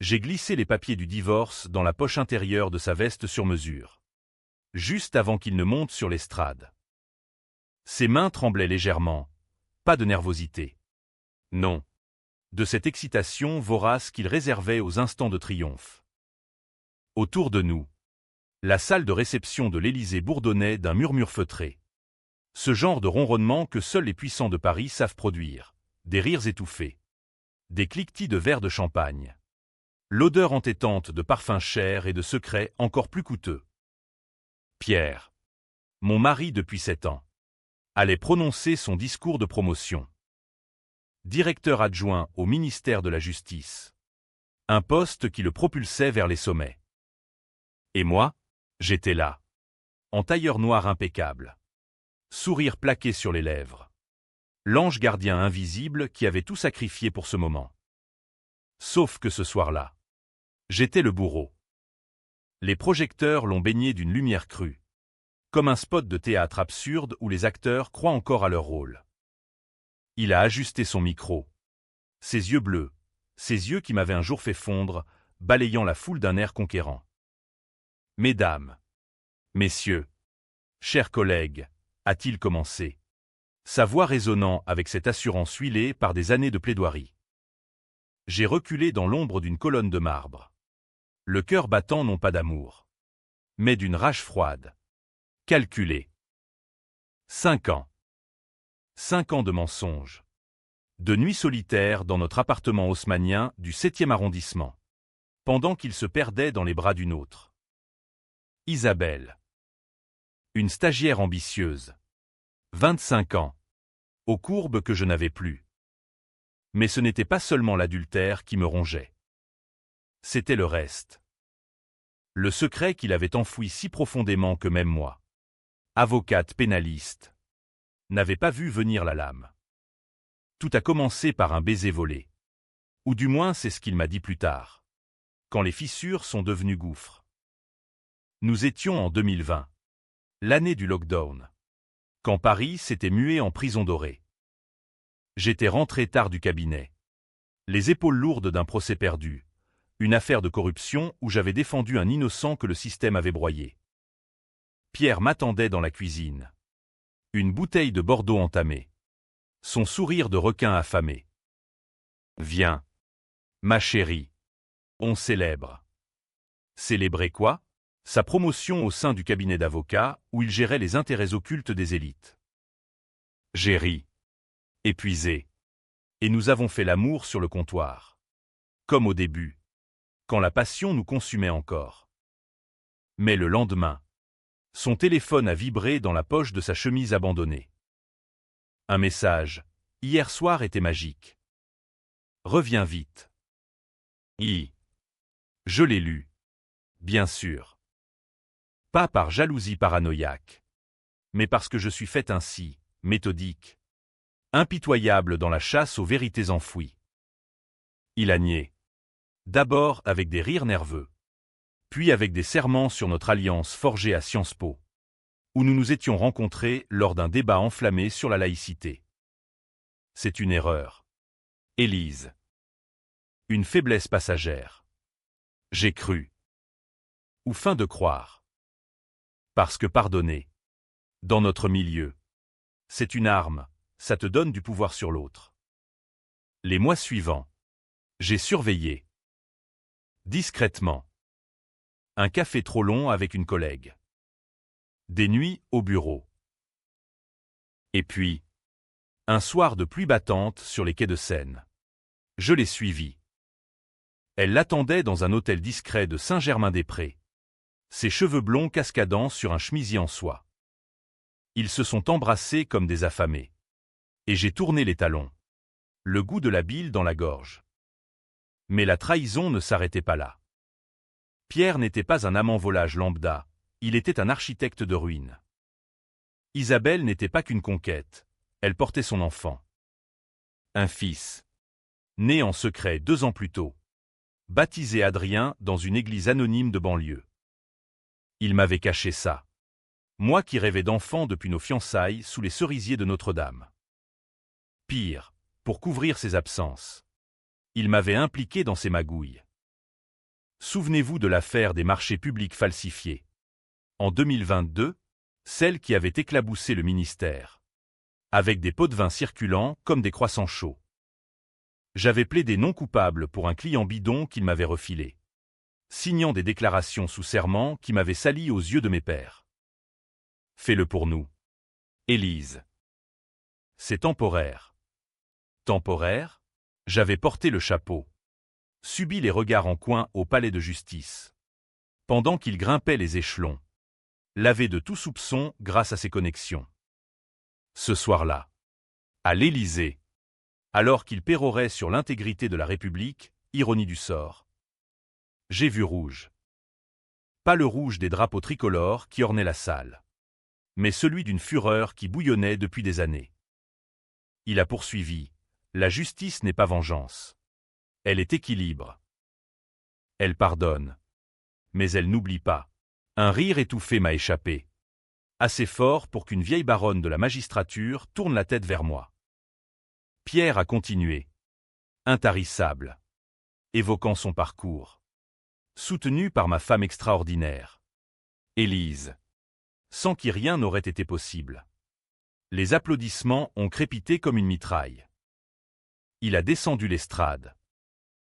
J'ai glissé les papiers du divorce dans la poche intérieure de sa veste sur mesure. Juste avant qu'il ne monte sur l'estrade. Ses mains tremblaient légèrement. Pas de nervosité. Non. De cette excitation vorace qu'il réservait aux instants de triomphe. Autour de nous. La salle de réception de l'Élysée bourdonnait d'un murmure feutré. Ce genre de ronronnement que seuls les puissants de Paris savent produire. Des rires étouffés. Des cliquetis de verres de champagne. L'odeur entêtante de parfums chers et de secrets encore plus coûteux. Pierre, mon mari depuis 7 ans, allait prononcer son discours de promotion. Directeur adjoint au ministère de la Justice. Un poste qui le propulsait vers les sommets. Et moi, j'étais là. En tailleur noir impeccable. Sourire plaqué sur les lèvres. L'ange gardien invisible qui avait tout sacrifié pour ce moment. Sauf que ce soir-là, j'étais le bourreau. Les projecteurs l'ont baigné d'une lumière crue. Comme un spot de théâtre absurde où les acteurs croient encore à leur rôle. Il a ajusté son micro. Ses yeux bleus, ses yeux qui m'avaient un jour fait fondre, balayant la foule d'un air conquérant. Mesdames, messieurs, chers collègues, a-t-il commencé. Sa voix résonnant avec cette assurance huilée par des années de plaidoirie. J'ai reculé dans l'ombre d'une colonne de marbre. Le cœur battant non pas d'amour, mais d'une rage froide. Calculée. 5 ans. 5 ans de mensonges. De nuits solitaires dans notre appartement haussmannien du 7e arrondissement. Pendant qu'il se perdait dans les bras d'une autre. Isabelle. Une stagiaire ambitieuse. 25 ans. Aux courbes que je n'avais plus. Mais ce n'était pas seulement l'adultère qui me rongeait. C'était le reste. Le secret qu'il avait enfoui si profondément que même moi, avocate pénaliste, n'avait pas vu venir la lame. Tout a commencé par un baiser volé. Ou du moins c'est ce qu'il m'a dit plus tard. Quand les fissures sont devenues gouffres. Nous étions en 2020. L'année du lockdown. Quand Paris s'était mué en prison dorée. J'étais rentré tard du cabinet. Les épaules lourdes d'un procès perdu. Une affaire de corruption où j'avais défendu un innocent que le système avait broyé. Pierre m'attendait dans la cuisine. Une bouteille de Bordeaux entamée. Son sourire de requin affamé. Viens. Ma chérie. On célèbre. Célébrer quoi? Sa promotion au sein du cabinet d'avocats où il gérait les intérêts occultes des élites. J'ai ri. Épuisé. Et nous avons fait l'amour sur le comptoir. Comme au début. Quand la passion nous consumait encore. Mais le lendemain, son téléphone a vibré dans la poche de sa chemise abandonnée. Un message. Hier soir était magique. Reviens vite. Je l'ai lu. Bien sûr. Pas par jalousie paranoïaque. Mais parce que je suis fait ainsi, méthodique. Impitoyable dans la chasse aux vérités enfouies. Il a nié. D'abord avec des rires nerveux. Puis avec des serments sur notre alliance forgée à Sciences Po. Où nous nous étions rencontrés lors d'un débat enflammé sur la laïcité. C'est une erreur. Élise. Une faiblesse passagère. J'ai cru. Ou fin de croire. Parce que pardonner. Dans notre milieu. C'est une arme, ça te donne du pouvoir sur l'autre. Les mois suivants. J'ai surveillé. Discrètement. Un café trop long avec une collègue. Des nuits au bureau. Et puis, un soir de pluie battante sur les quais de Seine. Je l'ai suivie. Elle l'attendait dans un hôtel discret de Saint-Germain-des-Prés. Ses cheveux blonds cascadant sur un chemisier en soie. Ils se sont embrassés comme des affamés. Et j'ai tourné les talons. Le goût de la bile dans la gorge. Mais la trahison ne s'arrêtait pas là. Pierre n'était pas un amant volage lambda, il était un architecte de ruines. Isabelle n'était pas qu'une conquête, elle portait son enfant. Un fils. Né en secret 2 ans plus tôt. Baptisé Adrien dans une église anonyme de banlieue. Il m'avait caché ça. Moi qui rêvais d'enfant depuis nos fiançailles sous les cerisiers de Notre-Dame. Pire, pour couvrir ses absences. Il m'avait impliqué dans ses magouilles. Souvenez-vous de l'affaire des marchés publics falsifiés. En 2022, celle qui avait éclaboussé le ministère. Avec des pots de vin circulants comme des croissants chauds. J'avais plaidé non coupable pour un client bidon qu'il m'avait refilé. Signant des déclarations sous serment qui m'avaient sali aux yeux de mes pairs. Fais-le pour nous. Élise. C'est temporaire. Temporaire? J'avais porté le chapeau. Subi les regards en coin au palais de justice. Pendant qu'il grimpait les échelons. Lavé de tout soupçon grâce à ses connexions. Ce soir-là. À l'Élysée. Alors qu'il pérorait sur l'intégrité de la République, ironie du sort. J'ai vu rouge. Pas le rouge des drapeaux tricolores qui ornaient la salle. Mais celui d'une fureur qui bouillonnait depuis des années. Il a poursuivi. La justice n'est pas vengeance. Elle est équilibre. Elle pardonne. Mais elle n'oublie pas. Un rire étouffé m'a échappé. Assez fort pour qu'une vieille baronne de la magistrature tourne la tête vers moi. Pierre a continué. Intarissable. Évoquant son parcours. Soutenu par ma femme extraordinaire. Élise. Sans qui rien n'aurait été possible. Les applaudissements ont crépité comme une mitraille. Il a descendu l'estrade.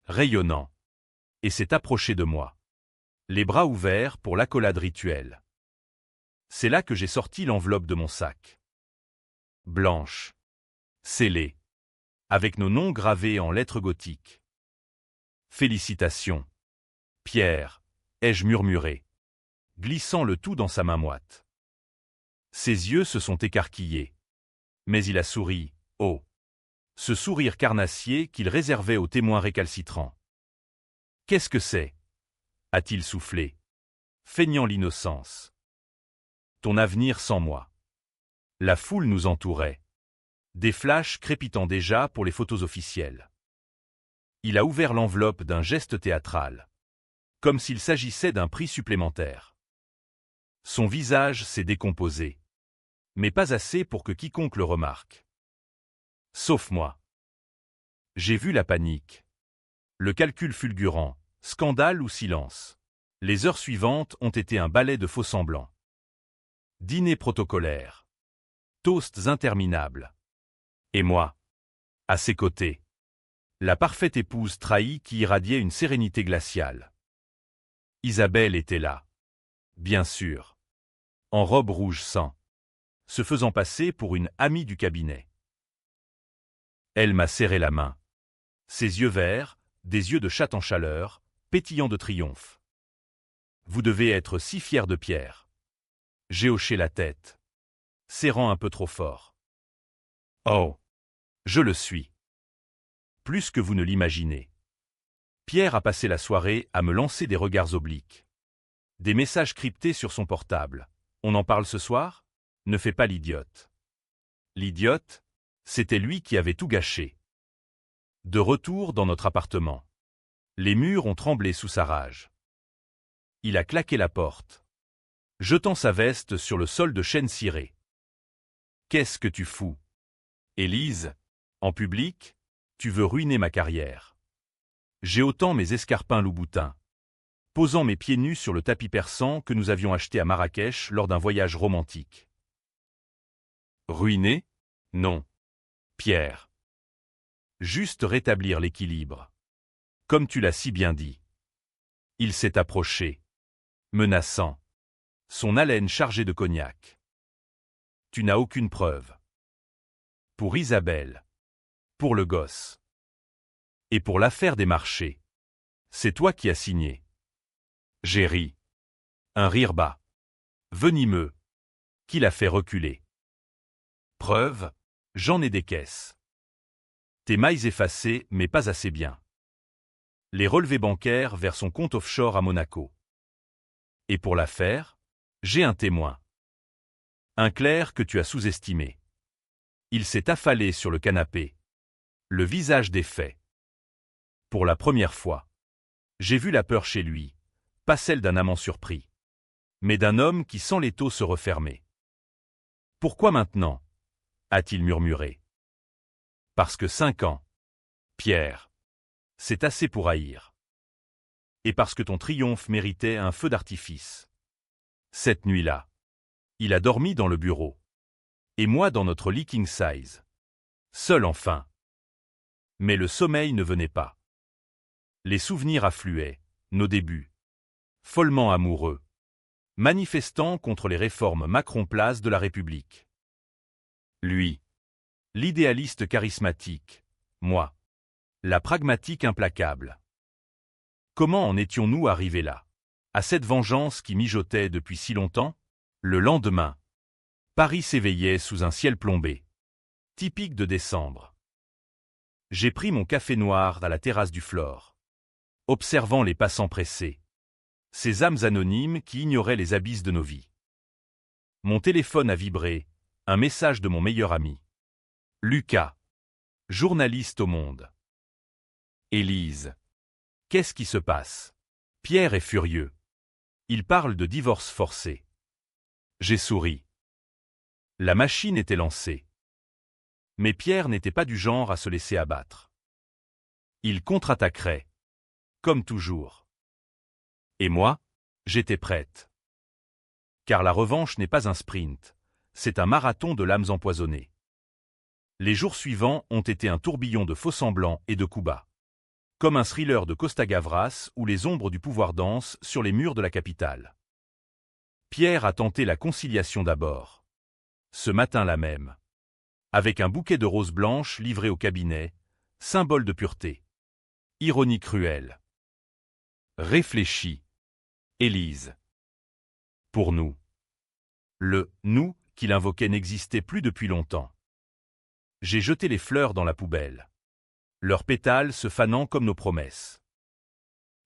Rayonnant. Et s'est approché de moi. Les bras ouverts pour l'accolade rituelle. C'est là que j'ai sorti l'enveloppe de mon sac. Blanche. Scellée. Avec nos noms gravés en lettres gothiques. Félicitations. Pierre, ai-je murmuré, glissant le tout dans sa main moite. Ses yeux se sont écarquillés. Mais il a souri, oh. Ce sourire carnassier qu'il réservait aux témoins récalcitrants. Qu'est-ce que c'est? A-t-il soufflé, feignant l'innocence. Ton avenir sans moi. La foule nous entourait. Des flashs crépitant déjà pour les photos officielles. Il a ouvert l'enveloppe d'un geste théâtral. Comme s'il s'agissait d'un prix supplémentaire. Son visage s'est décomposé. Mais pas assez pour que quiconque le remarque. Sauf moi. J'ai vu la panique. Le calcul fulgurant, scandale ou silence. Les heures suivantes ont été un ballet de faux-semblants. Dîner protocolaire. Toasts interminables. Et moi, à ses côtés. La parfaite épouse trahie qui irradiait une sérénité glaciale. Isabelle était là. Bien sûr. En robe rouge sang. Se faisant passer pour une amie du cabinet. Elle m'a serré la main. Ses yeux verts, des yeux de chatte en chaleur, pétillants de triomphe. Vous devez être si fier de Pierre. J'ai hoché la tête. Serrant un peu trop fort. Oh. Je le suis. Plus que vous ne l'imaginez. Pierre a passé la soirée à me lancer des regards obliques. Des messages cryptés sur son portable. On en parle ce soir? Ne fais pas l'idiote. L'idiote, c'était lui qui avait tout gâché. De retour dans notre appartement. Les murs ont tremblé sous sa rage. Il a claqué la porte. Jetant sa veste sur le sol de chêne ciré. Qu'est-ce que tu fous? Élise, en public, tu veux ruiner ma carrière. J'ai autant mes escarpins loup-boutin. Posant mes pieds nus sur le tapis persan que nous avions acheté à Marrakech lors d'un voyage romantique. Ruiner? Non. Pierre. Juste rétablir l'équilibre. Comme tu l'as si bien dit. Il s'est approché. Menaçant. Son haleine chargée de cognac. Tu n'as aucune preuve. Pour Isabelle. Pour le gosse. Et pour l'affaire des marchés. C'est toi qui as signé. J'ai ri. Un rire bas. Venimeux. Qui l'a fait reculer. Preuve, j'en ai des caisses. Tes mailles effacées, mais pas assez bien. Les relevés bancaires vers son compte offshore à Monaco. Et pour l'affaire, j'ai un témoin. Un clerc que tu as sous-estimé. Il s'est affalé sur le canapé. Le visage défait. Pour la première fois. J'ai vu la peur chez lui, pas celle d'un amant surpris. Mais d'un homme qui sent l'étau se refermer. Pourquoi maintenant? A-t-il murmuré. Parce que 5 ans. Pierre. C'est assez pour haïr. et parce que ton triomphe méritait un feu d'artifice. Cette nuit-là, il a dormi dans le bureau. Et moi dans notre lit king size. Seul enfin. Mais le sommeil ne venait pas. Les souvenirs affluaient, nos débuts. Follement amoureux. Manifestant contre les réformes Macron-Place de la République. Lui. L'idéaliste charismatique. Moi. La pragmatique implacable. Comment en étions-nous arrivés là? À cette vengeance qui mijotait depuis si longtemps? Le lendemain. Paris s'éveillait sous un ciel plombé. Typique de décembre. J'ai pris mon café noir à la terrasse du Flore. Observant les passants pressés. Ces âmes anonymes qui ignoraient les abysses de nos vies. Mon téléphone a vibré, un message de mon meilleur ami. Lucas. Journaliste au Monde. Élise. Qu'est-ce qui se passe? Pierre est furieux. Il parle de divorce forcé. J'ai souri. La machine était lancée. Mais Pierre n'était pas du genre à se laisser abattre. Il contre-attaquerait. Comme toujours. Et moi, j'étais prête. Car la revanche n'est pas un sprint, c'est un marathon de lames empoisonnées. Les jours suivants ont été un tourbillon de faux-semblants et de coups bas. Comme un thriller de Costa Gavras où les ombres du pouvoir dansent sur les murs de la capitale. Pierre a tenté la conciliation d'abord. Ce matin-là même. Avec un bouquet de roses blanches livré au cabinet, symbole de pureté. Ironie cruelle. Réfléchis. Élise. Pour nous. Le « nous » qu'il invoquait n'existait plus depuis longtemps. J'ai jeté les fleurs dans la poubelle. Leurs pétales se fanant comme nos promesses.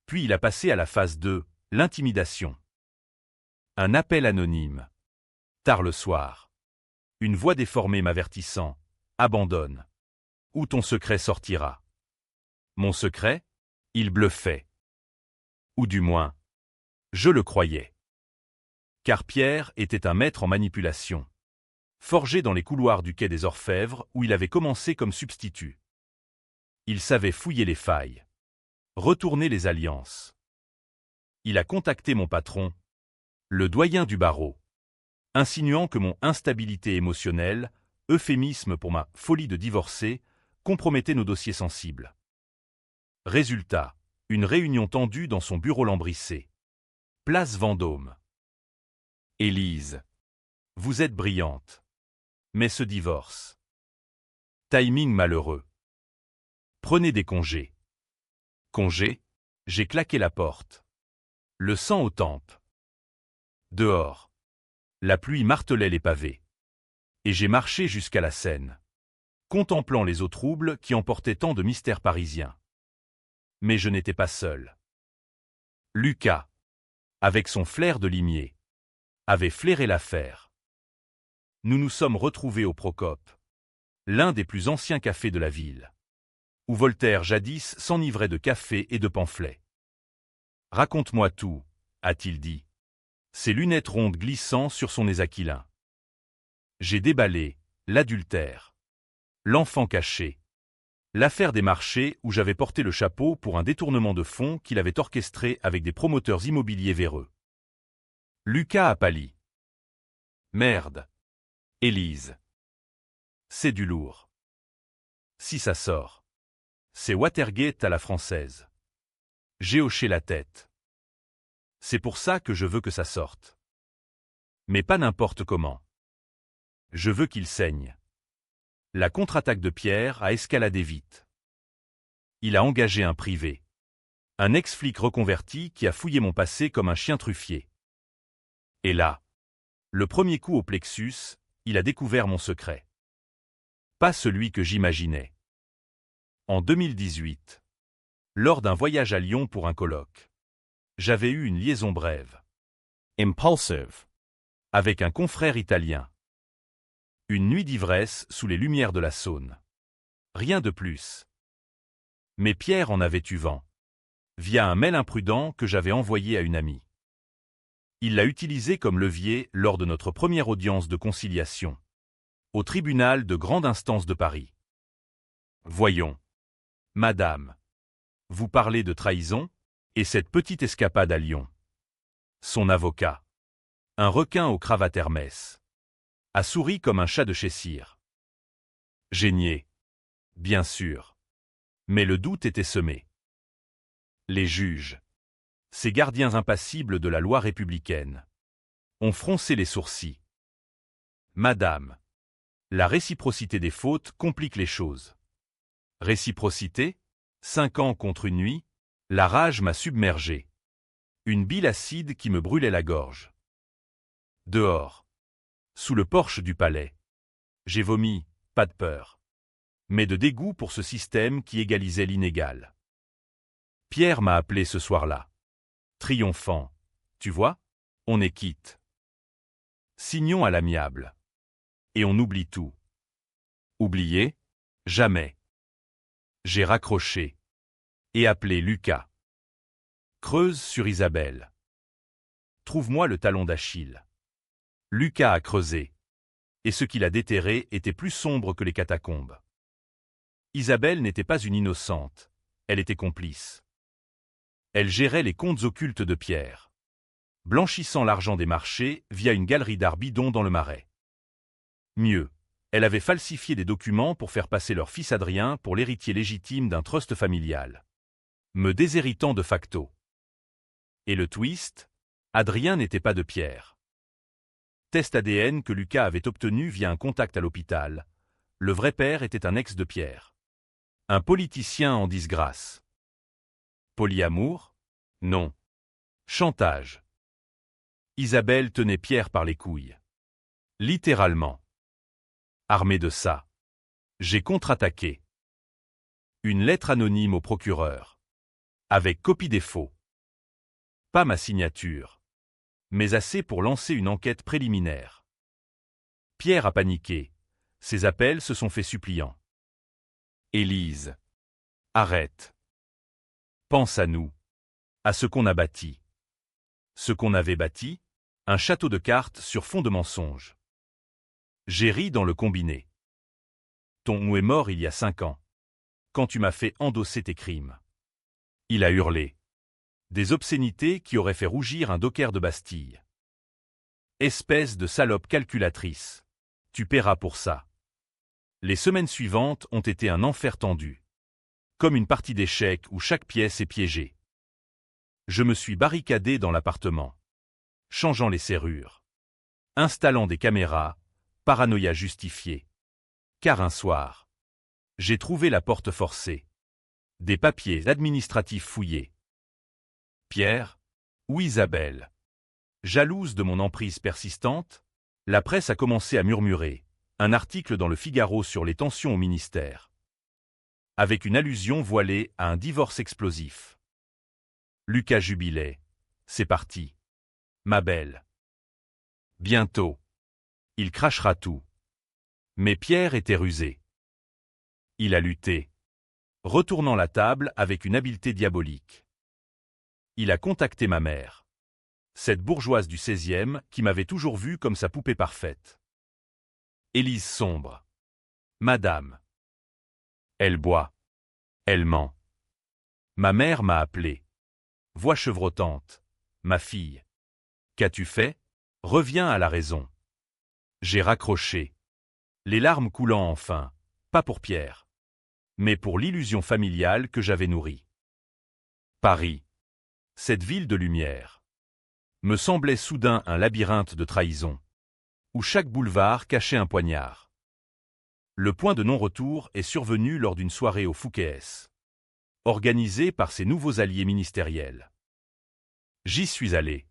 Puis il a passé à la phase 2, l'intimidation. Un appel anonyme. Tard le soir. Une voix déformée m'avertissant. Abandonne. Ou ton secret sortira. Mon secret? Il bluffait. Ou du moins, je le croyais. Car Pierre était un maître en manipulation. Forgé dans les couloirs du quai des Orfèvres où il avait commencé comme substitut. Il savait fouiller les failles. Retourner les alliances. Il a contacté mon patron, le doyen du barreau, insinuant que mon instabilité émotionnelle, euphémisme pour ma folie de divorcer, compromettait nos dossiers sensibles. Résultat, une réunion tendue dans son bureau lambrissé. Place Vendôme. Élise. Vous êtes brillante. Mais ce divorce. Timing malheureux. Prenez des congés. Congés? J'ai claqué la porte. Le sang aux tempes. Dehors. La pluie martelait les pavés. Et j'ai marché jusqu'à la Seine. Contemplant les eaux troubles qui emportaient tant de mystères parisiens. Mais je n'étais pas seul. Lucas, avec son flair de limier, avait flairé l'affaire. Nous nous sommes retrouvés au Procope, l'un des plus anciens cafés de la ville, où Voltaire jadis s'enivrait de café et de pamphlets. « Raconte-moi tout », a-t-il dit, ses lunettes rondes glissant sur son nez aquilin. J'ai déballé l'adultère, l'enfant caché, l'affaire des marchés où j'avais porté le chapeau pour un détournement de fonds qu'il avait orchestré avec des promoteurs immobiliers véreux. Lucas a pâli. Merde. Élise. C'est du lourd. Si ça sort. C'est Watergate à la française. J'ai hoché la tête. C'est pour ça que je veux que ça sorte. Mais pas n'importe comment. Je veux qu'il saigne. La contre-attaque de Pierre a escaladé vite. Il a engagé un privé. Un ex-flic reconverti qui a fouillé mon passé comme un chien truffier. Et là, le premier coup au plexus, il a découvert mon secret. Pas celui que j'imaginais. En 2018, lors d'un voyage à Lyon pour un colloque, j'avais eu une liaison brève. Impulsive. Avec un confrère italien. Une nuit d'ivresse sous les lumières de la Saône. Rien de plus. Mais Pierre en avait eu vent. Via un mail imprudent que j'avais envoyé à une amie. Il l'a utilisé comme levier lors de notre première audience de conciliation. Au tribunal de grande instance de Paris. Voyons. Madame. Vous parlez de trahison? Et cette petite escapade à Lyon. Son avocat. Un requin aux cravates Hermès. A souri comme un chat de chez Cire. J'ai nié. Bien sûr. Mais le doute était semé. Les juges. Ces gardiens impassibles de la loi républicaine. Ont froncé les sourcils. Madame. La réciprocité des fautes complique les choses. Réciprocité? 5 ans contre une nuit? La rage m'a submergé. Une bile acide qui me brûlait la gorge. Dehors. Sous le porche du palais. J'ai vomi, pas de peur. Mais de dégoût pour ce système qui égalisait l'inégal. Pierre m'a appelé ce soir-là. Triomphant. Tu vois, on est quitte. Signons à l'amiable. Et on oublie tout. Oublier? Jamais. J'ai raccroché. Et appelé Lucas. Creuse sur Isabelle. Trouve-moi le talon d'Achille. Lucas a creusé. Et ce qu'il a déterré était plus sombre que les catacombes. Isabelle n'était pas une innocente. Elle était complice. Elle gérait les comptes occultes de Pierre. Blanchissant l'argent des marchés via une galerie d'art bidon dans le Marais. Mieux, elle avait falsifié des documents pour faire passer leur fils Adrien pour l'héritier légitime d'un trust familial. Me déshéritant de facto. Et le twist? Adrien n'était pas de Pierre. Test ADN que Lucas avait obtenu via un contact à l'hôpital. Le vrai père était un ex de Pierre. Un politicien en disgrâce. Polyamour? Non. Chantage. Isabelle tenait Pierre par les couilles. Littéralement. Armé de ça. J'ai contre-attaqué. Une lettre anonyme au procureur. Avec copie des faux. Pas ma signature. Mais assez pour lancer une enquête préliminaire. Pierre a paniqué. Ses appels se sont faits suppliants. Élise. Arrête. Pense à nous. À ce qu'on a bâti. Ce qu'on avait bâti? Un château de cartes sur fond de mensonges. J'ai ri dans le combiné. Ton ou est mort il y a 5 ans. Quand tu m'as fait endosser tes crimes. Il a hurlé. Des obscénités qui auraient fait rougir un docker de Bastille. Espèce de salope calculatrice. Tu paieras pour ça. Les semaines suivantes ont été un enfer tendu. Comme une partie d'échecs où chaque pièce est piégée. Je me suis barricadé dans l'appartement. Changeant les serrures. Installant des caméras, paranoïa justifiée. Car un soir, j'ai trouvé la porte forcée. Des papiers administratifs fouillés. Pierre? Ou Isabelle? Jalouse de mon emprise persistante, la presse a commencé à murmurer. Un article dans le Figaro sur les tensions au ministère. Avec une allusion voilée à un divorce explosif. Lucas jubilait. C'est parti. Ma belle. Bientôt. Il crachera tout. Mais Pierre était rusé. Il a lutté. Retournant la table avec une habileté diabolique. Il a contacté ma mère. Cette bourgeoise du 16e qui m'avait toujours vu comme sa poupée parfaite. Élise sombre. Madame. Elle boit. Elle ment. Ma mère m'a appelé. Voix chevrotante. Ma fille. Qu'as-tu fait? Reviens à la raison. J'ai raccroché. Les larmes coulant enfin, pas pour Pierre, mais pour l'illusion familiale que j'avais nourrie. Paris. Cette ville de lumière. Me semblait soudain un labyrinthe de trahison, où chaque boulevard cachait un poignard. Le point de non-retour est survenu lors d'une soirée au Fouquet's, organisée par ses nouveaux alliés ministériels. J'y suis allé.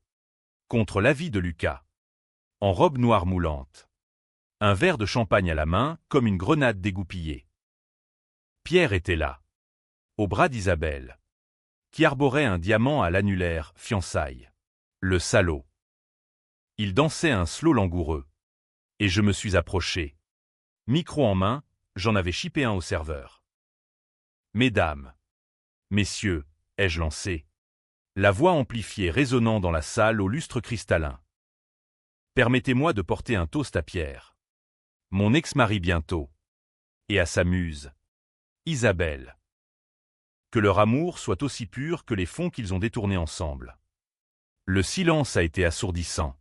Contre l'avis de Lucas. En robe noire moulante. Un verre de champagne à la main, comme une grenade dégoupillée. Pierre était là. Au bras d'Isabelle. Qui arborait un diamant à l'annulaire, fiançailles. Le salaud. Il dansait un slow langoureux. Et je me suis approché. Micro en main, j'en avais chippé un au serveur. Mesdames. Messieurs, ai-je lancé. La voix amplifiée résonnant dans la salle au lustre cristallin. Permettez-moi de porter un toast à Pierre. Mon ex-mari bientôt. Et à sa muse. Isabelle. Que leur amour soit aussi pur que les fonds qu'ils ont détournés ensemble. Le silence a été assourdissant.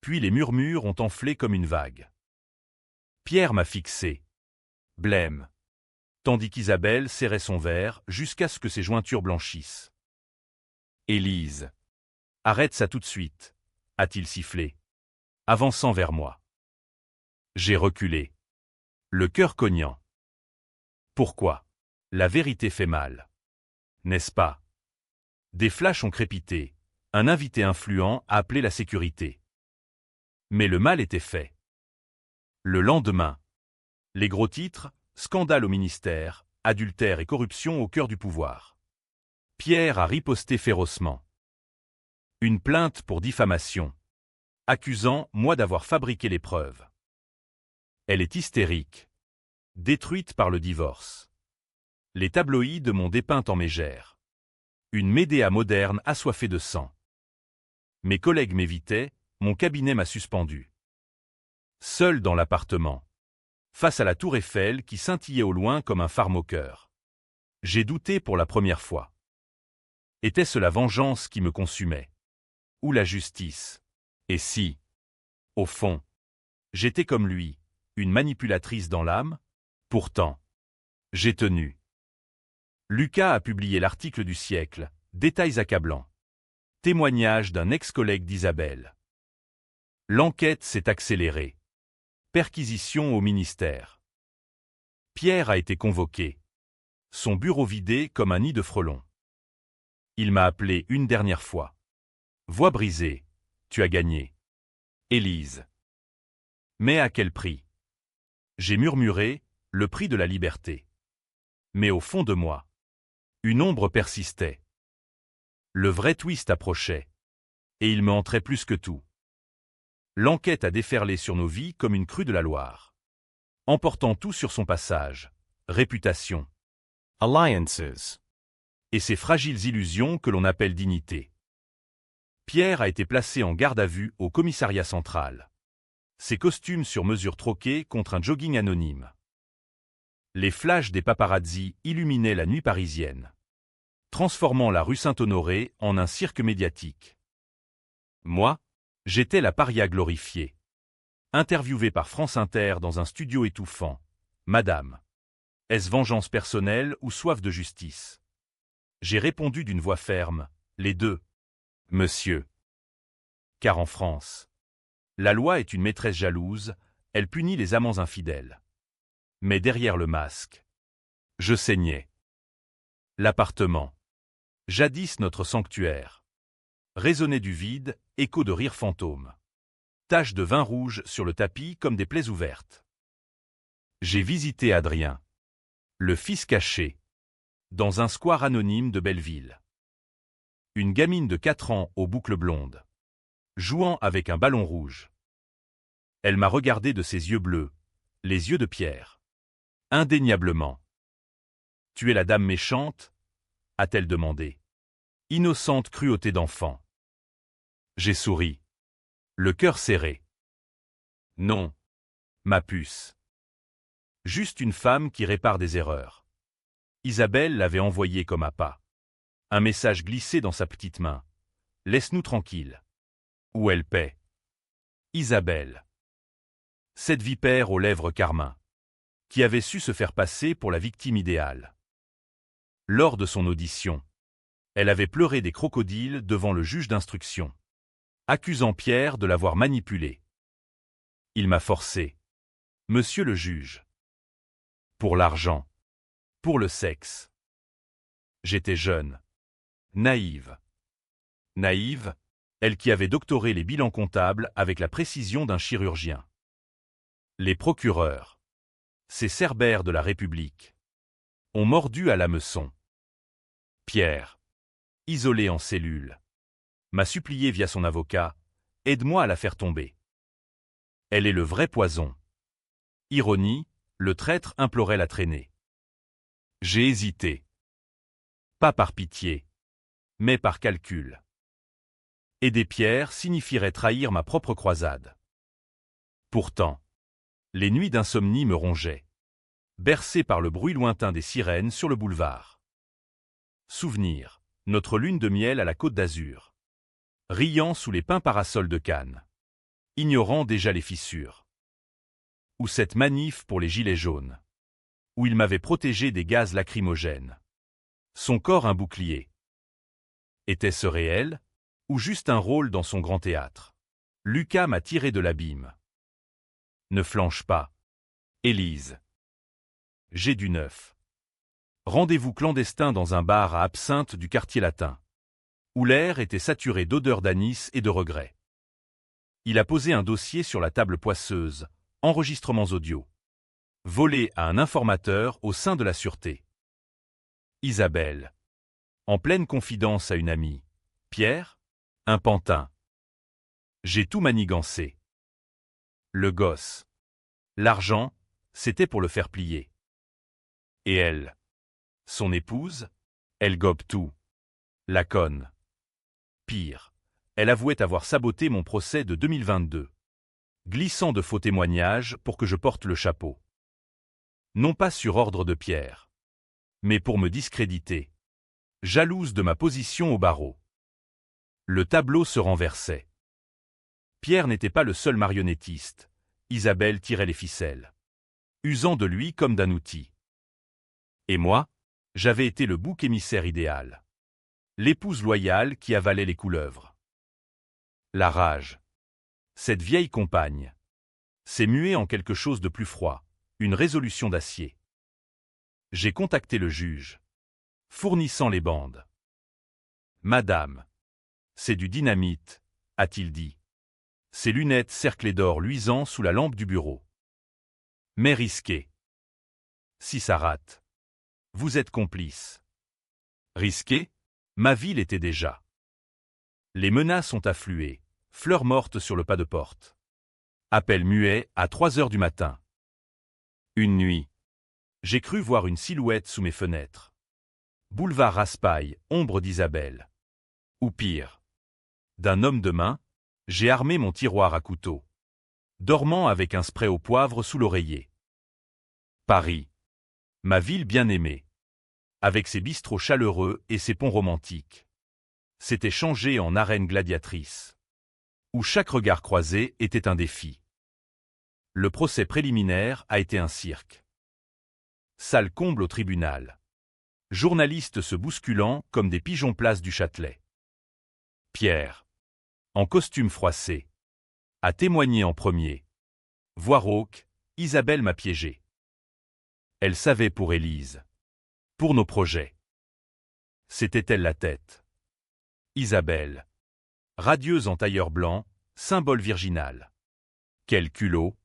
Puis les murmures ont enflé comme une vague. Pierre m'a fixé. Blême. Tandis qu'Isabelle serrait son verre jusqu'à ce que ses jointures blanchissent. Élise. Arrête ça tout de suite, a-t-il sifflé, avançant vers moi. J'ai reculé. Le cœur cognant. Pourquoi? La vérité fait mal. N'est-ce pas? Des flashs ont crépité. Un invité influent a appelé la sécurité. Mais le mal était fait. Le lendemain, les gros titres, scandale au ministère, adultère et corruption au cœur du pouvoir. Pierre a riposté férocement. Une plainte pour diffamation, accusant moi d'avoir fabriqué les preuves. Elle est hystérique, détruite par le divorce. Les tabloïds m'ont dépeinte en mégère. Une Médéa moderne assoiffée de sang. Mes collègues m'évitaient, mon cabinet m'a suspendu. Seul dans l'appartement, face à la tour Eiffel qui scintillait au loin comme un phare moqueur. J'ai douté pour la première fois. Était-ce la vengeance qui me consumait? Ou la justice? Et si, au fond, j'étais comme lui, une manipulatrice dans l'âme? Pourtant, j'ai tenu. Lucas a publié l'article du siècle, détails accablants. Témoignage d'un ex-collègue d'Isabelle. L'enquête s'est accélérée. Perquisition au ministère. Pierre a été convoqué. Son bureau vidé comme un nid de frelons. Il m'a appelé une dernière fois. Voix brisée. Tu as gagné. Élise. Mais à quel prix? J'ai murmuré, le prix de la liberté. Mais au fond de moi, une ombre persistait. Le vrai twist approchait. Et il me entrait plus que tout. L'enquête a déferlé sur nos vies comme une crue de la Loire. Emportant tout sur son passage. Réputation. Alliances. Et ces fragiles illusions que l'on appelle dignité. Pierre a été placé en garde à vue au commissariat central. Ses costumes sur mesure troqués contre un jogging anonyme. Les flashs des paparazzi illuminaient la nuit parisienne, transformant la rue Saint-Honoré en un cirque médiatique. Moi, j'étais la paria glorifiée. Interviewée par France Inter dans un studio étouffant. Madame, est-ce vengeance personnelle ou soif de justice? J'ai répondu d'une voix ferme, les deux. Monsieur. Car en France, la loi est une maîtresse jalouse, elle punit les amants infidèles. Mais derrière le masque, je saignais. L'appartement, jadis notre sanctuaire, résonnait du vide, écho de rires fantômes. Taches de vin rouge sur le tapis comme des plaies ouvertes. J'ai visité Adrien, le fils caché, dans un square anonyme de Belleville. Une gamine de 4 ans aux boucles blondes, jouant avec un ballon rouge. Elle m'a regardé de ses yeux bleus, les yeux de Pierre. Indéniablement. « Tu es la dame méchante ?» a-t-elle demandé. Innocente cruauté d'enfant. J'ai souri. Le cœur serré. Non, ma puce. Juste une femme qui répare des erreurs. Isabelle l'avait envoyé comme appât. Un message glissé dans sa petite main. Laisse-nous tranquilles. Ou elle paie. Isabelle. Cette vipère aux lèvres carmin, qui avait su se faire passer pour la victime idéale. Lors de son audition, elle avait pleuré des crocodiles devant le juge d'instruction, accusant Pierre de l'avoir manipulée. Il m'a forcé. Monsieur le juge. Pour l'argent. Pour le sexe. J'étais jeune. Naïve. Naïve, elle qui avait doctoré les bilans comptables avec la précision d'un chirurgien. Les procureurs, ces cerbères de la République, ont mordu à l'hameçon. Pierre, isolé en cellule, m'a supplié via son avocat, « Aide-moi à la faire tomber. Elle est le vrai poison. » Ironie, le traître implorait la traîner. J'ai hésité. Pas par pitié, mais par calcul. Aider Pierre signifierait trahir ma propre croisade. Pourtant, les nuits d'insomnie me rongeaient, bercées par le bruit lointain des sirènes sur le boulevard. Souvenir, notre lune de miel à la Côte d'Azur. Riant sous les pins parasols de Cannes. Ignorant déjà les fissures. Ou cette manif pour les gilets jaunes. Où il m'avait protégé des gaz lacrymogènes. Son corps un bouclier. Était-ce réel, ou juste un rôle dans son grand théâtre? Lucas m'a tiré de l'abîme. Ne flanche pas. Élise. J'ai du neuf. Rendez-vous clandestin dans un bar à absinthe du quartier latin. Où l'air était saturé d'odeurs d'anis et de regrets. Il a posé un dossier sur la table poisseuse, enregistrements audio. Volé à un informateur au sein de la sûreté. Isabelle. En pleine confidence à une amie. Pierre. Un pantin. J'ai tout manigancé. Le gosse. L'argent, c'était pour le faire plier. Et elle. Son épouse, elle gobe tout. La conne. Pire, elle avouait avoir saboté mon procès de 2022. Glissant de faux témoignages pour que je porte le chapeau. Non pas sur ordre de Pierre. Mais pour me discréditer. Jalouse de ma position au barreau. Le tableau se renversait. Pierre n'était pas le seul marionnettiste. Isabelle tirait les ficelles. Usant de lui comme d'un outil. Et moi, j'avais été le bouc émissaire idéal. L'épouse loyale qui avalait les couleuvres. La rage. Cette vieille compagne. S'est muée en quelque chose de plus froid, une résolution d'acier. J'ai contacté le juge. Fournissant les bandes. Madame. C'est du dynamite, a-t-il dit. Ses lunettes cerclées d'or luisant sous la lampe du bureau. Mais risqué. Si ça rate. Vous êtes complice. Risqué? Ma ville était déjà. Les menaces ont afflué, fleurs mortes sur le pas de porte. Appel muet à 3 heures du matin. Une nuit. J'ai cru voir une silhouette sous mes fenêtres. Boulevard Raspail, ombre d'Isabelle. Ou pire. D'un homme de main, j'ai armé mon tiroir à couteau. Dormant avec un spray au poivre sous l'oreiller. Paris. Ma ville bien-aimée. Avec ses bistrots chaleureux et ses ponts romantiques. S'était changé en arène gladiatrice. Où chaque regard croisé était un défi. Le procès préliminaire a été un cirque. Salle comble au tribunal. Journalistes se bousculant comme des pigeons place du Châtelet. Pierre. En costume froissé. A témoigné en premier. Voix rauque, Isabelle m'a piégé. Elle savait pour Élise. Pour nos projets. C'était elle la tête. Isabelle. Radieuse en tailleur blanc, symbole virginal. Quel culot.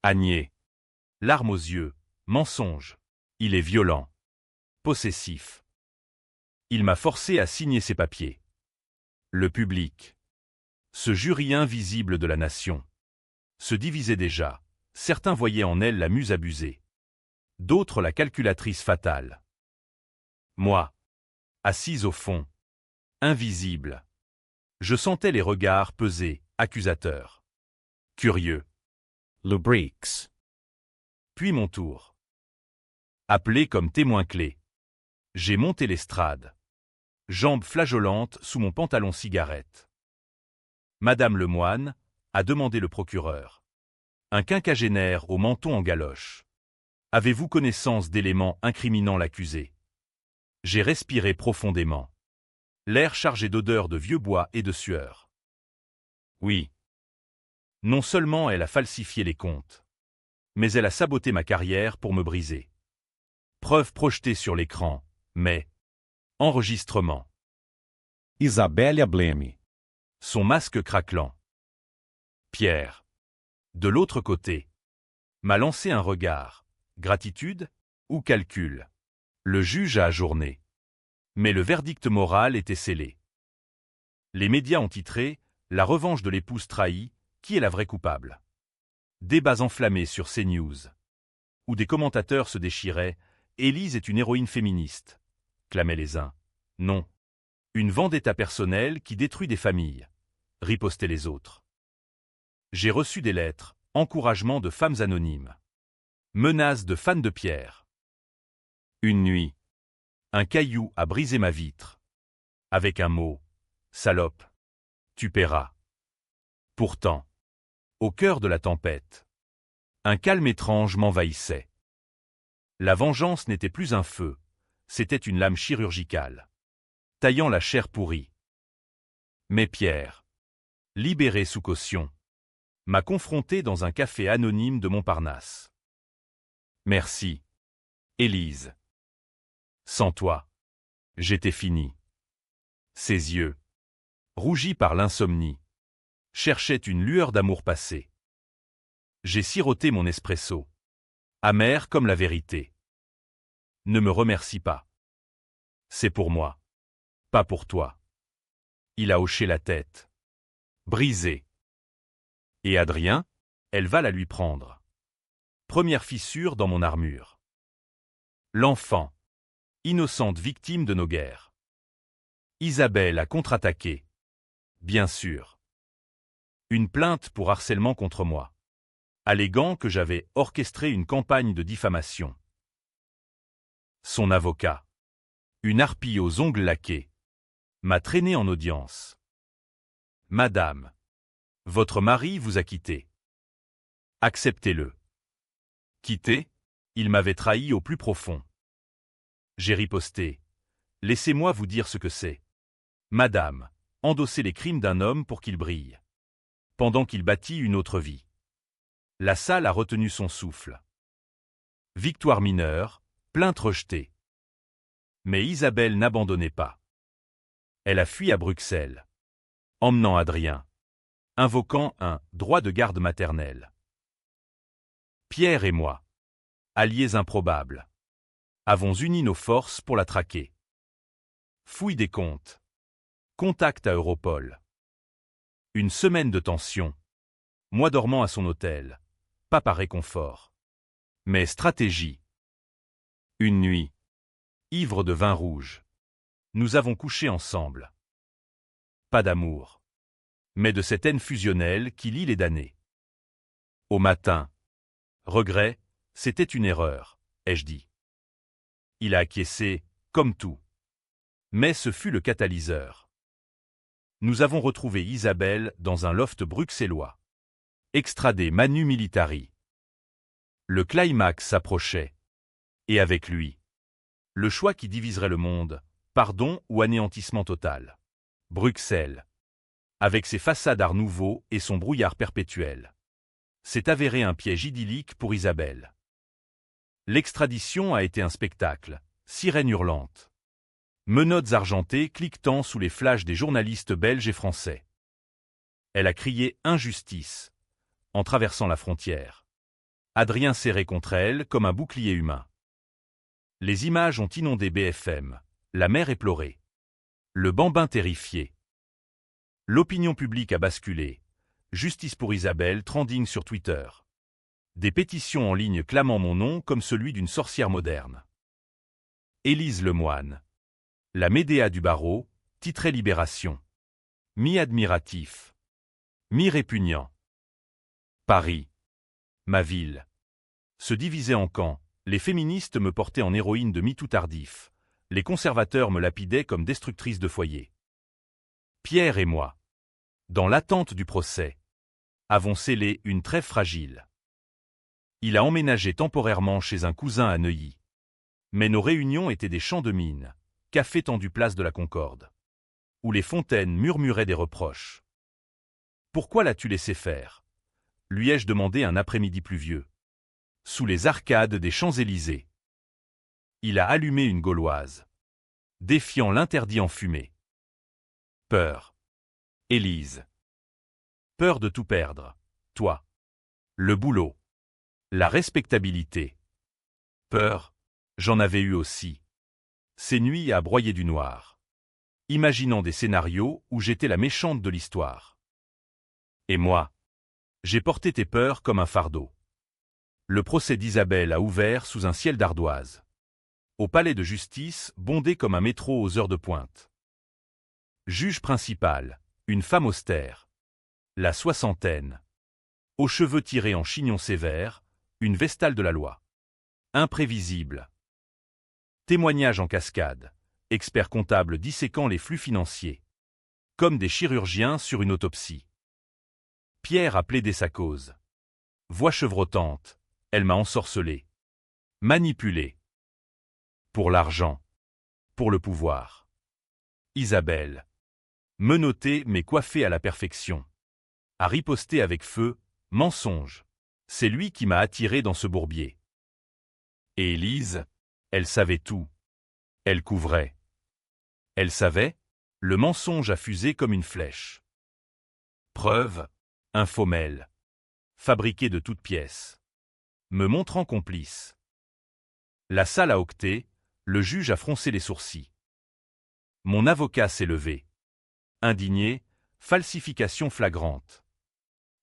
Agnès. Larmes aux yeux, mensonge. Il est violent. Possessif. Il m'a forcé à signer ses papiers. Le public. Ce jury invisible de la nation. Se divisait déjà. Certains voyaient en elle la muse abusée. D'autres la calculatrice fatale. Moi. Assise au fond. Invisible. Je sentais les regards peser, accusateurs. Curieux. Le Brix. Puis mon tour. Appelé comme témoin clé. J'ai monté l'estrade. Jambes flageolantes sous mon pantalon cigarette. Madame Lemoine, a demandé le procureur. Un quinquagénaire au menton en galoche. Avez-vous connaissance d'éléments incriminant l'accusé? J'ai respiré profondément. L'air chargé d'odeurs de vieux bois et de sueur. Oui. Non seulement elle a falsifié les comptes, mais elle a saboté ma carrière pour me briser. Preuve projetée sur l'écran, mais... Enregistrement. Isabelle Bleme. Son masque craquelant. Pierre. De l'autre côté. M'a lancé un regard. Gratitude ou calcul? Le juge a ajourné. Mais le verdict moral était scellé. Les médias ont titré « La revanche de l'épouse trahie, qui est la vraie coupable ?» Débats enflammés sur CNews. Où des commentateurs se déchiraient « Élise est une héroïne féministe », clamaient les uns. Non. Une vendetta personnelle qui détruit des familles, ripostaient les autres. J'ai reçu des lettres, encouragements de femmes anonymes. Menaces de fans de Pierre. Une nuit. Un caillou a brisé ma vitre. Avec un mot. Salope. Tu paieras. Pourtant, au cœur de la tempête, un calme étrange m'envahissait. La vengeance n'était plus un feu, c'était une lame chirurgicale, taillant la chair pourrie. Mais Pierre, libéré sous caution, m'a confronté dans un café anonyme de Montparnasse. Merci, Élise. Sans toi, j'étais fini. Ses yeux, rougis par l'insomnie, cherchaient une lueur d'amour passé. J'ai siroté mon espresso, amer comme la vérité. Ne me remercie pas. C'est pour moi, pas pour toi. Il a hoché la tête. Brisé. Et Adrien, elle va la lui prendre. Première fissure dans mon armure. L'enfant, innocente victime de nos guerres. Isabelle a contre-attaqué. Bien sûr. Une plainte pour harcèlement contre moi. Alléguant que j'avais orchestré une campagne de diffamation. Son avocat, une harpie aux ongles laqués, m'a traîné en audience. Madame, votre mari vous a quitté. Acceptez-le. Quitté, il m'avait trahi au plus profond. J'ai riposté. Laissez-moi vous dire ce que c'est. Madame, endosser les crimes d'un homme pour qu'il brille. Pendant qu'il bâtit une autre vie. La salle a retenu son souffle. Victoire mineure, plainte rejetée. Mais Isabelle n'abandonnait pas. Elle a fui à Bruxelles, emmenant Adrien, invoquant un droit de garde maternel. Pierre et moi, alliés improbables, avons uni nos forces pour la traquer. Fouille des comptes. Contact à Europol. Une semaine de tension. Moi dormant à son hôtel. Pas par réconfort. Mais stratégie. Une nuit. Ivre de vin rouge. Nous avons couché ensemble. Pas d'amour. Mais de cette haine fusionnelle qui lie les damnés. Au matin. Regret, c'était une erreur, ai-je dit. Il a acquiescé, comme tout. Mais ce fut le catalyseur. Nous avons retrouvé Isabelle dans un loft bruxellois. Extradé manu militari. Le climax s'approchait. Et avec lui, le choix qui diviserait le monde, pardon ou anéantissement total. Bruxelles, avec ses façades art nouveau et son brouillard perpétuel, s'est avéré un piège idyllique pour Isabelle. L'extradition a été un spectacle, sirène hurlante. Menottes argentées cliquetant sous les flashs des journalistes belges et français. Elle a crié « Injustice » en traversant la frontière. Adrien serré contre elle comme un bouclier humain. Les images ont inondé BFM, la mer éplorée. Le bambin terrifié. L'opinion publique a basculé. Justice pour Isabelle trending sur Twitter. Des pétitions en ligne clamant mon nom comme celui d'une sorcière moderne. Élise Lemoine. La Médéa du barreau, titrée Libération. Mi-admiratif. Mi-répugnant. Paris. Ma ville. Se divisait en camps, les féministes me portaient en héroïne de MeToo tardif, les conservateurs me lapidaient comme destructrice de foyer. Pierre et moi, dans l'attente du procès, avons scellé une trêve fragile. Il a emménagé temporairement chez un cousin à Neuilly. Mais nos réunions étaient des champs de mine, café tendu place de la Concorde, où les fontaines murmuraient des reproches. Pourquoi l'as-tu laissé faire ? Lui ai-je demandé un après-midi pluvieux, sous les arcades des Champs-Élysées. Il a allumé une gauloise, défiant l'interdit en fumée. Peur. Élise. Peur de tout perdre, toi. Le boulot. La respectabilité. Peur, j'en avais eu aussi. Ces nuits à broyer du noir. Imaginant des scénarios où j'étais la méchante de l'histoire. Et moi, j'ai porté tes peurs comme un fardeau. Le procès d'Isabelle a ouvert sous un ciel d'ardoise. Au palais de justice, bondé comme un métro aux heures de pointe. Juge principal, une femme austère. La soixantaine. Aux cheveux tirés en chignon sévère, une vestale de la loi. Imprévisible. Témoignages en cascade. Experts comptables disséquant les flux financiers. Comme des chirurgiens sur une autopsie. Pierre a plaidé sa cause. Voix chevrotante. Elle m'a ensorcelé. Manipulé. Pour l'argent. Pour le pouvoir. Isabelle. Menottée mais coiffée à la perfection. A riposté avec feu. Mensonge. C'est lui qui m'a attiré dans ce bourbier. Et Élise, elle savait tout. Elle couvrait. Elle savait, le mensonge a fusé comme une flèche. Preuve, un faux mail. Fabriqué de toutes pièces. Me montrant complice. La salle a octé, le juge a froncé les sourcils. Mon avocat s'est levé. Indigné, falsification flagrante.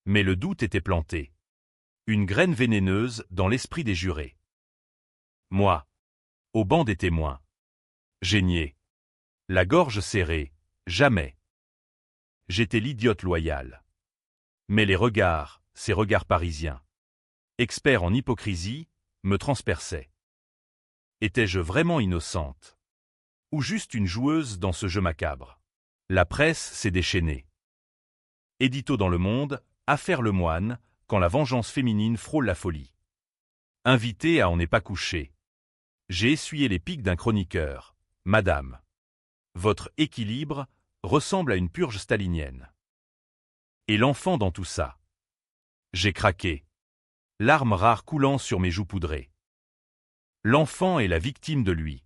Mais le doute était planté. Une graine vénéneuse dans l'esprit des jurés. Moi, au banc des témoins. J'ai nié. La gorge serrée, jamais. J'étais l'idiote loyal. Mais les regards, ces regards parisiens, experts en hypocrisie, me transperçaient. Étais-je vraiment innocente? Ou juste une joueuse dans ce jeu macabre? La presse s'est déchaînée. Édito dans Le Monde, affaire Lemoine, quand la vengeance féminine frôle la folie. Invité à On n'est pas couché. J'ai essuyé les piques d'un chroniqueur. Madame. Votre équilibre ressemble à une purge stalinienne. Et l'enfant dans tout ça. J'ai craqué. Larmes rares coulant sur mes joues poudrées. L'enfant est la victime de lui.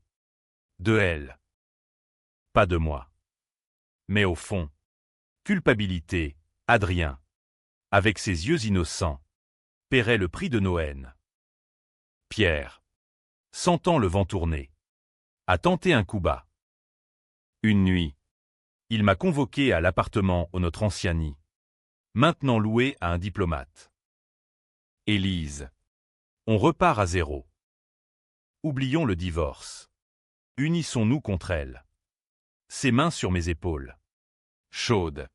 De elle. Pas de moi. Mais au fond. Culpabilité, Adrien. Avec ses yeux innocents. Paierait le prix de nos haines. Pierre. Sentant le vent tourner. A tenté un coup bas. Une nuit. Il m'a convoqué à l'appartement où notre ancien nid. Maintenant loué à un diplomate. Élise. On repart à zéro. Oublions le divorce. Unissons-nous contre elle. Ses mains sur mes épaules. Chaude.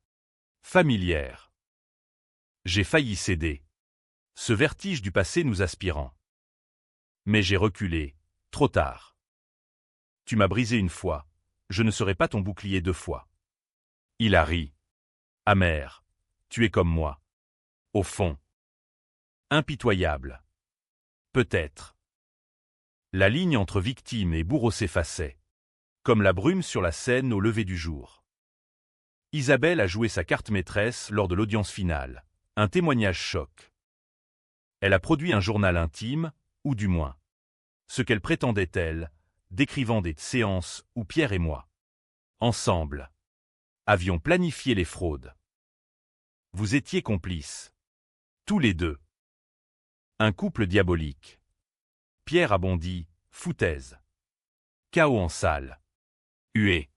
Familière. J'ai failli céder. Ce vertige du passé nous aspirant. Mais j'ai reculé, trop tard. Tu m'as brisé une fois, je ne serai pas ton bouclier deux fois. Il a ri. Amer. Tu es comme moi. Au fond. Impitoyable. Peut-être. La ligne entre victime et bourreau s'effaçait. Comme la brume sur la Seine au lever du jour. Isabelle a joué sa carte maîtresse lors de l'audience finale. Un témoignage choc. Elle a produit un journal intime, ou du moins. Ce qu'elle prétendait elle, décrivant des séances où Pierre et moi, ensemble, avions planifié les fraudes. Vous étiez complices. Tous les deux. Un couple diabolique. Pierre a bondi, foutaise. Chaos en salle. Huée.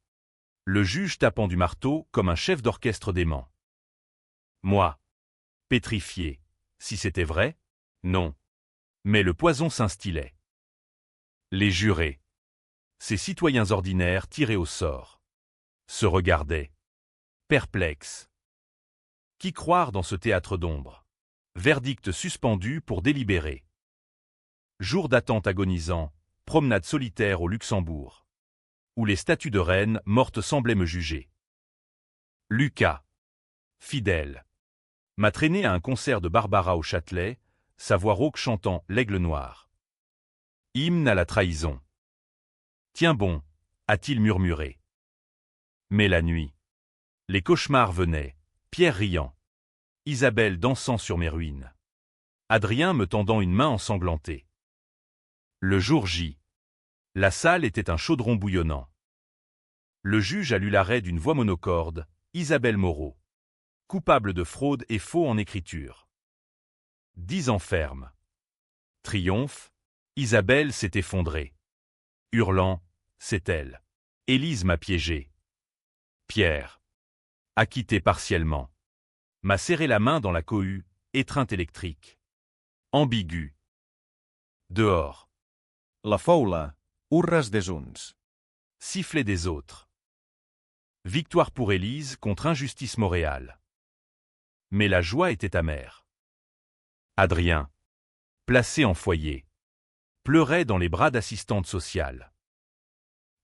Le juge tapant du marteau comme un chef d'orchestre dément. Moi. Pétrifié. Si c'était vrai, non. Mais le poison s'instillait. Les jurés. Ces citoyens ordinaires tirés au sort. Se regardaient. Perplexes. Qui croire dans ce théâtre d'ombre? Verdict suspendu pour délibérer. Jour d'attente agonisant, promenade solitaire au Luxembourg. Où les statues de reines mortes semblaient me juger. Lucas. Fidèle. M'a traîné à un concert de Barbara au Châtelet, sa voix rauque chantant L'Aigle Noir. Hymne à la trahison. Tiens bon, a-t-il murmuré. Mais la nuit. Les cauchemars venaient, Pierre riant. Isabelle dansant sur mes ruines. Adrien me tendant une main ensanglantée. Le jour J. La salle était un chaudron bouillonnant. Le juge a lu l'arrêt d'une voix monocorde, Isabelle Moreau. Coupable de fraude et faux en écriture. 10 ans ferme. Triomphe, Isabelle s'est effondrée. Hurlant, c'est elle. Élise m'a piégé. Pierre. Acquitté partiellement. M'a serré la main dans la cohue, étreinte électrique. Ambigu. Dehors. La foula, hurres des uns. Sifflet des autres. Victoire pour Élise contre injustice Montréal. Mais la joie était amère. Adrien. Placé en foyer. Pleurait dans les bras d'assistante sociale.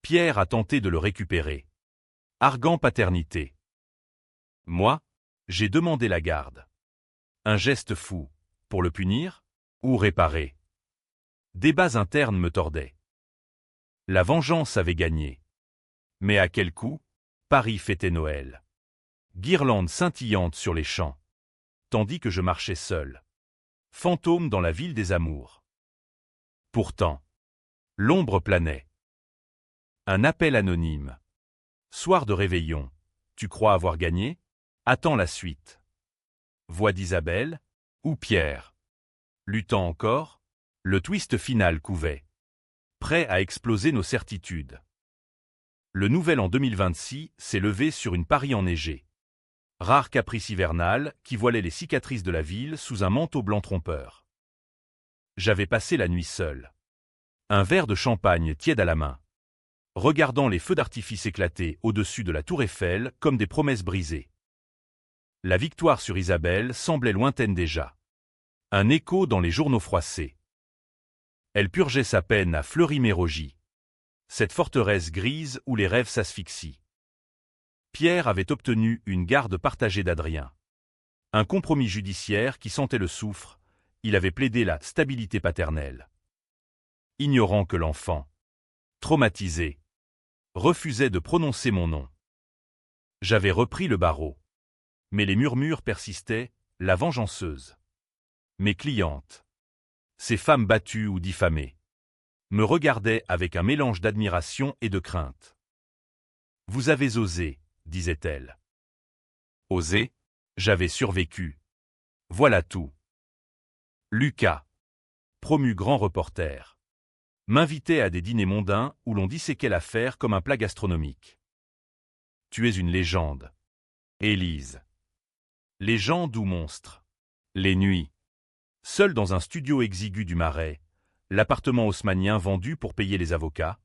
Pierre a tenté de le récupérer. Arguant paternité. Moi, j'ai demandé la garde. Un geste fou, pour le punir, ou réparer. Débats internes me tordaient. La vengeance avait gagné. Mais à quel coût? Paris fêtait Noël. Guirlandes scintillantes sur les champs. Tandis que je marchais seul. Fantôme dans la ville des amours. Pourtant, l'ombre planait. Un appel anonyme. Soir de réveillon. Tu crois avoir gagné? Attends la suite. Voix d'Isabelle, ou Pierre. Luttant encore, le twist final couvait. Prêt à exploser nos certitudes. Le nouvel an 2026 s'est levé sur une Paris enneigée. Rare caprice hivernal qui voilait les cicatrices de la ville sous un manteau blanc trompeur. J'avais passé la nuit seul. Un verre de champagne tiède à la main. Regardant les feux d'artifice éclater au-dessus de la tour Eiffel comme des promesses brisées. La victoire sur Isabelle semblait lointaine déjà. Un écho dans les journaux froissés. Elle purgeait sa peine à Fleury-Mérogis. Cette forteresse grise où les rêves s'asphyxient. Pierre avait obtenu une garde partagée d'Adrien. Un compromis judiciaire qui sentait le soufre, il avait plaidé la stabilité paternelle. Ignorant que l'enfant, traumatisé, refusait de prononcer mon nom. J'avais repris le barreau. Mais les murmures persistaient, la vengeanceuse. Mes clientes, ces femmes battues ou diffamées, me regardaient avec un mélange d'admiration et de crainte. Vous avez osé, disait-elle. Osé? J'avais survécu. Voilà tout. Lucas, promu grand reporter, m'invitait à des dîners mondains où l'on disséquait l'affaire comme un plat gastronomique. Tu es une légende. Élise. Légende ou monstre? Les nuits. Seul dans un studio exigu du Marais, l'appartement haussmannien vendu pour payer les avocats,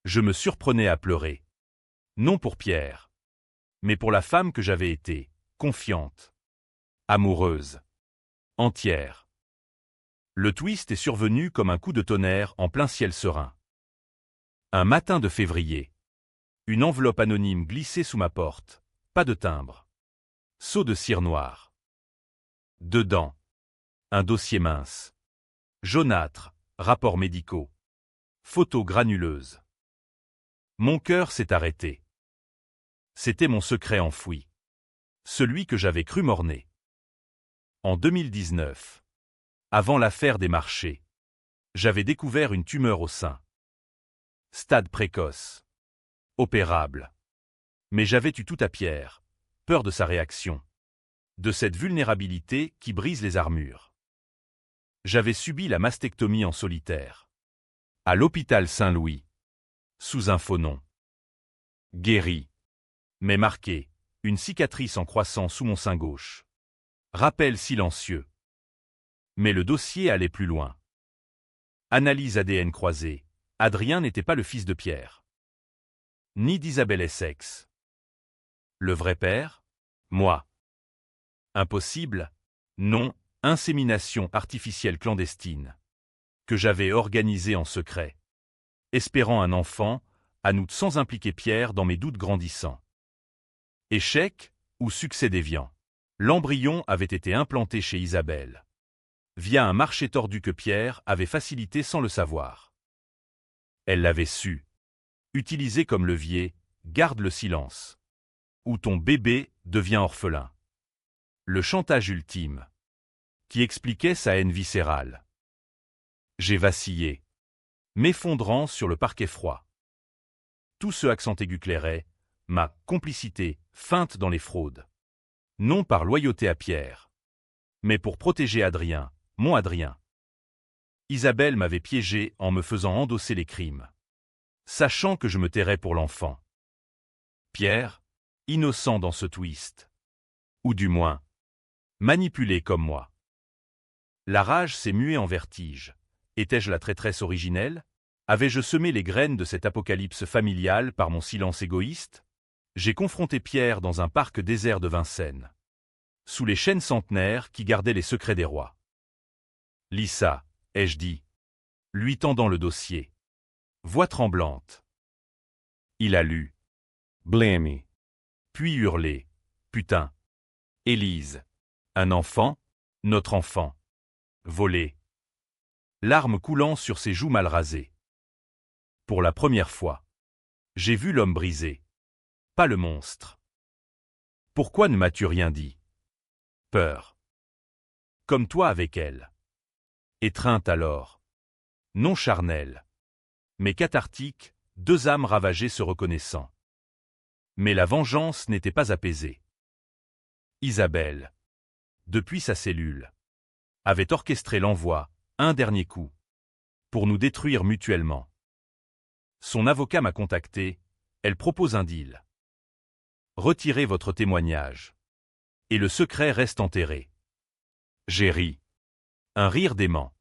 je me surprenais à pleurer. Non pour Pierre, mais pour la femme que j'avais été, confiante, amoureuse, entière. Le twist est survenu comme un coup de tonnerre en plein ciel serein. Un matin de février. Une enveloppe anonyme glissée sous ma porte, pas de timbre. Seau de cire noire. Dedans, un dossier mince. Jaunâtre, rapports médicaux. Photos granuleuses. Mon cœur s'est arrêté. C'était mon secret enfoui. Celui que j'avais cru mort-né. En 2019, avant l'affaire des marchés, j'avais découvert une tumeur au sein. Stade précoce. Opérable. Mais j'avais eu tout à Pierre, peur de sa réaction. De cette vulnérabilité qui brise les armures. J'avais subi la mastectomie en solitaire. À l'hôpital Saint-Louis. Sous un faux nom. Guéri. Mais marqué, une cicatrice en croissant sous mon sein gauche. Rappel silencieux. Mais le dossier allait plus loin. Analyse ADN croisée. Adrien n'était pas le fils de Pierre. Ni d'Isabelle Essex. Le vrai père? Moi. Impossible? Non, insémination artificielle clandestine. Que j'avais organisée en secret. Espérant un enfant, à nous sans impliquer Pierre dans mes doutes grandissants. Échec ou succès déviant? L'embryon avait été implanté chez Isabelle. Via un marché tordu que Pierre avait facilité sans le savoir. Elle l'avait su. Utilisé comme levier, garde le silence. Ou ton bébé devient orphelin. Le chantage ultime. Qui expliquait sa haine viscérale. J'ai vacillé. M'effondrant sur le parquet froid. Tout ce accent aigu clairait, ma complicité feinte dans les fraudes. Non par loyauté à Pierre. Mais pour protéger Adrien, mon Adrien. Isabelle m'avait piégé en me faisant endosser les crimes. Sachant que je me tairais pour l'enfant. Pierre, innocent dans ce twist. Ou du moins, manipulé comme moi. La rage s'est muée en vertige. Étais-je la traîtresse originelle? Avais-je semé les graines de cet apocalypse familial par mon silence égoïste? J'ai confronté Pierre dans un parc désert de Vincennes. Sous les chênes centenaires qui gardaient les secrets des rois. Lisa, ai-je dit, lui tendant le dossier. Voix tremblante. Il a lu, Blemi. puis hurlé, putain. Élise. Un enfant, notre enfant. Volé. Larmes coulant sur ses joues mal rasées. Pour la première fois. J'ai vu l'homme brisé. Pas le monstre. Pourquoi ne m'as-tu rien dit? Peur. Comme toi avec elle. Étreinte alors. Non charnelle. Mais cathartique, deux âmes ravagées se reconnaissant. Mais la vengeance n'était pas apaisée. Isabelle, depuis sa cellule, avait orchestré l'envoi, un dernier coup, pour nous détruire mutuellement. Son avocat m'a contacté, elle propose un deal. Retirez votre témoignage. Et le secret reste enterré. J'ai ri. Un rire dément.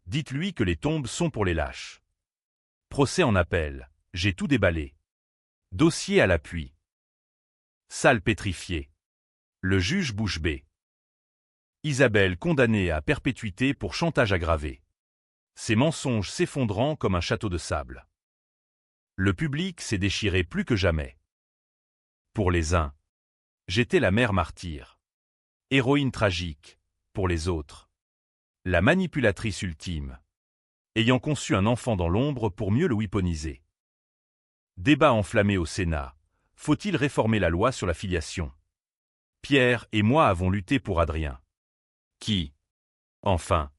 Dites-lui que les tombes sont pour les lâches. Procès en appel, j'ai tout déballé. Dossier à l'appui. Salle pétrifiée. Le juge bouche bée. Isabelle condamnée à perpétuité pour chantage aggravé. Ses mensonges s'effondrant comme un château de sable. Le public s'est déchiré plus que jamais. Pour les uns, j'étais la mère martyre. Héroïne tragique, pour les autres. La manipulatrice ultime. Ayant conçu un enfant dans l'ombre pour mieux le weaponiser. Débat enflammé au Sénat. Faut-il réformer la loi sur la filiation? Pierre et moi avons lutté pour Adrien. Qui, enfin,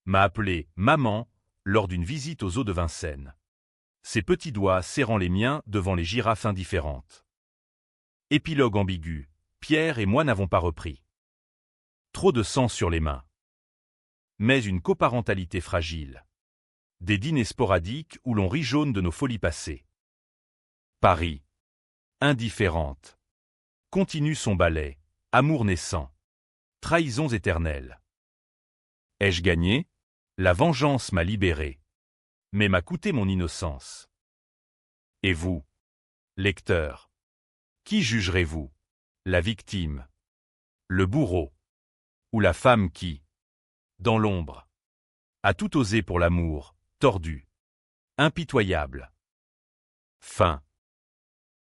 m'a appelé « maman » lors d'une visite aux eaux de Vincennes. Ses petits doigts serrant les miens devant les girafes indifférentes. Épilogue ambigu, Pierre et moi n'avons pas repris. Trop de sang sur les mains. Mais une coparentalité fragile. Des dîners sporadiques où l'on rit jaune de nos folies passées. Paris. Indifférente. Continue son ballet, amour naissant. Trahisons éternelles. Ai-je gagné? La vengeance m'a libéré. Mais m'a coûté mon innocence. Et vous, lecteur, qui jugerez-vous? La victime, le bourreau, ou la femme qui, dans l'ombre, a tout osé pour l'amour, tordu, impitoyable. Fin.